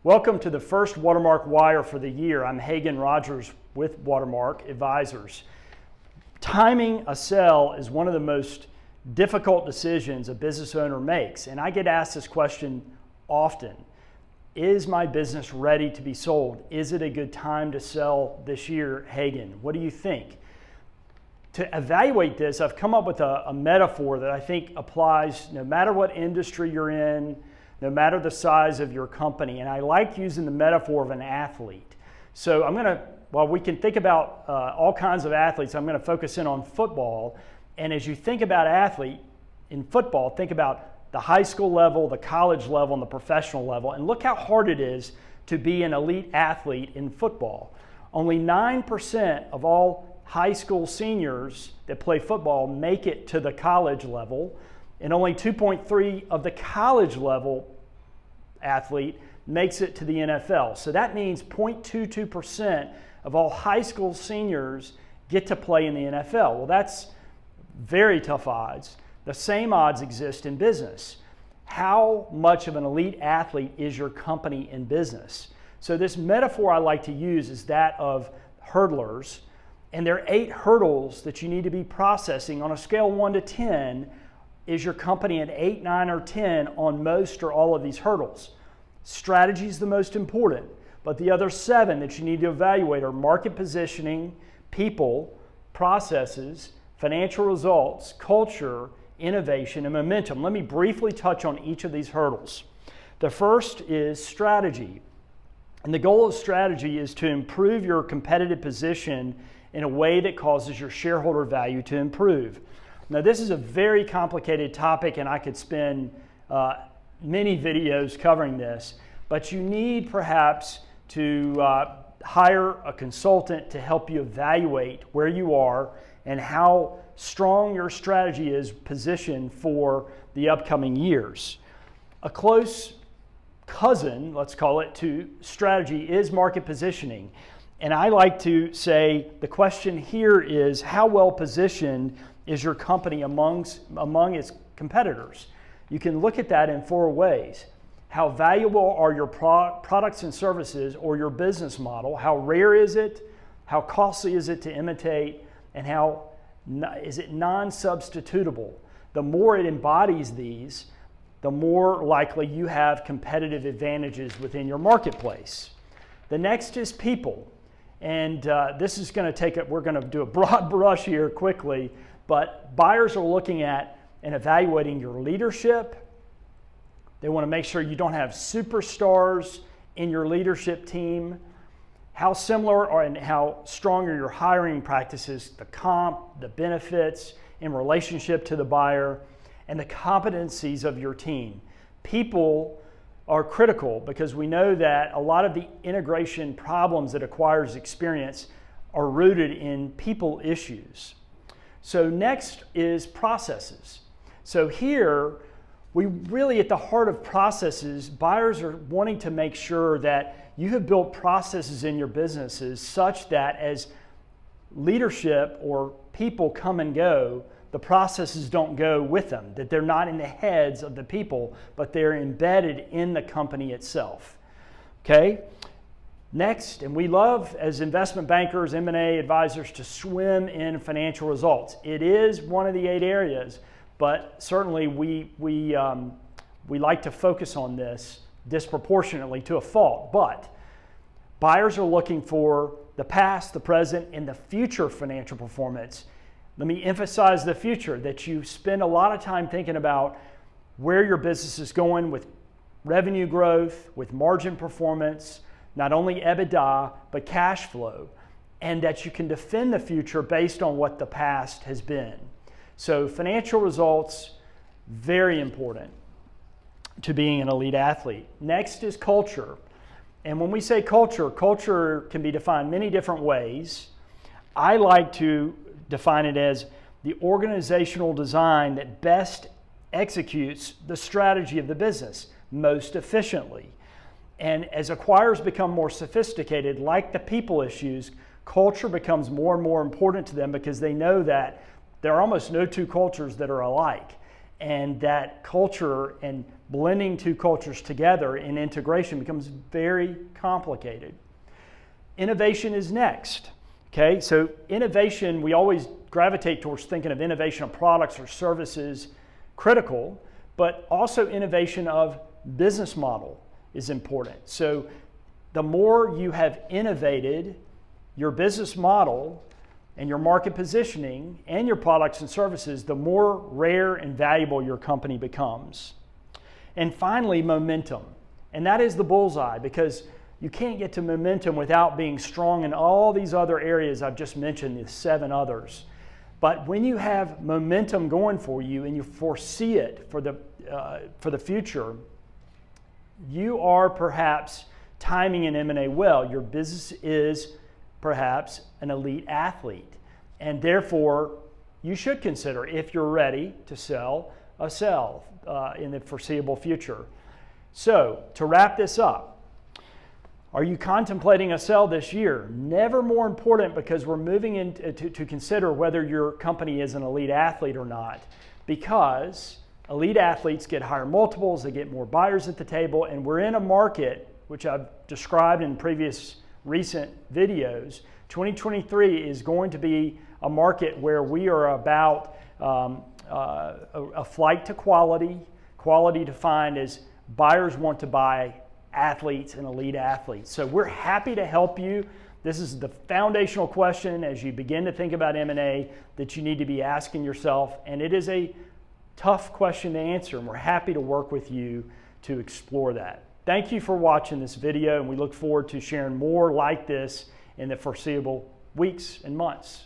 Welcome to the first Watermark Wire for the year. I'm Hagen Rogers with Watermark Advisors. Timing a sell is one of the most difficult decisions a business owner makes, and I get asked this question often. Is my business ready to be sold? Is it a good time to sell this year, Hagen? What do you think? To evaluate this, I've come up with a metaphor that I think applies no matter what industry you're in, no matter the size of your company. And I like using the metaphor of an athlete. So while we can think about all kinds of athletes, I'm going to focus in on football. And as you think about athlete in football, think about the high school level, the college level, and the professional level. And look how hard it is to be an elite athlete in football. Only 9% of all high school seniors that play football make it to the college level, and only 2.3 of the college level athlete makes it to the NFL. So that means 0.22% of all high school seniors get to play in the NFL. Well, that's very tough odds. The same odds exist in business. How much of an elite athlete is your company in business? So this metaphor I like to use is that of hurdlers, and there are 8 hurdles that you need to be processing on a scale 1 to 10. Is your company an 8, 9, or 10 on most or all of these hurdles? Strategy is the most important, but the other 7 that you need to evaluate are market positioning, people, processes, financial results, culture, innovation, and momentum. Let me briefly touch on each of these hurdles. The first is strategy. And the goal of strategy is to improve your competitive position in a way that causes your shareholder value to improve. Now, this is a very complicated topic, and I could spend many videos covering this, but you need perhaps to hire a consultant to help you evaluate where you are and how strong your strategy is positioned for the upcoming years. A close cousin, let's call it, to strategy is market positioning. And I like to say the question here is, how well positioned is your company among its competitors? You can look at that in 4 ways. How valuable are your products and services or your business model? How rare is it? How costly is it to imitate? And how is it non-substitutable? The more it embodies these, the more likely you have competitive advantages within your marketplace. The next is people. And this is going to we're going to do a broad brush here quickly, but buyers are looking at and evaluating your leadership. They want to make sure you don't have superstars in your leadership team. How similar and how strong are your hiring practices, the comp, the benefits in relationship to the buyer, and the competencies of your team. People are critical because we know that a lot of the integration problems that acquirers experience are rooted in people issues. So next is processes. So here, we really, at the heart of processes, buyers are wanting to make sure that you have built processes in your businesses such that as leadership or people come and go, the processes don't go with them, that they're not in the heads of the people, but they're embedded in the company itself. Okay? Next, and we love as investment bankers, M&A advisors, to swim in financial results. It is one of the 8 areas, but certainly we like to focus on this disproportionately to a fault. But buyers are looking for the past, the present, and the future financial performance. Let me emphasize the future, that you spend a lot of time thinking about where your business is going with revenue growth, with margin performance, not only EBITDA, but cash flow, and that you can defend the future based on what the past has been. So financial results, very important to being an elite athlete. Next is culture. And when we say culture, culture can be defined many different ways. I like to define it as the organizational design that best executes the strategy of the business most efficiently. And as acquirers become more sophisticated, like the people issues, culture becomes more and more important to them because they know that there are almost no 2 cultures that are alike. And that culture and blending two cultures together in integration becomes very complicated. Innovation is next. Okay, so innovation, we always gravitate towards thinking of innovation of products or services, critical, but also innovation of business model is important. So the more you have innovated your business model and your market positioning and your products and services, the more rare and valuable your company becomes. And finally, momentum. And that is the bullseye, because you can't get to momentum without being strong in all these other areas I've just mentioned, the 7 others. But when you have momentum going for you and you foresee it for the future, you are perhaps timing an M&A well. Your business is perhaps an elite athlete, and therefore you should consider, if you're ready to sell, a sell in the foreseeable future. So to wrap this up, are you contemplating a sell this year? Never more important, because we're moving into to consider whether your company is an elite athlete or not, because elite athletes get higher multiples, they get more buyers at the table, and we're in a market, which I've described in previous recent videos. 2023 is going to be a market where we are about a flight to quality. Quality defined as buyers want to buy athletes and elite athletes. So we're happy to help you. This is the foundational question as you begin to think about M&A that you need to be asking yourself, and it is a tough question to answer, and we're happy to work with you to explore that. Thank you for watching this video, and we look forward to sharing more like this in the foreseeable weeks and months.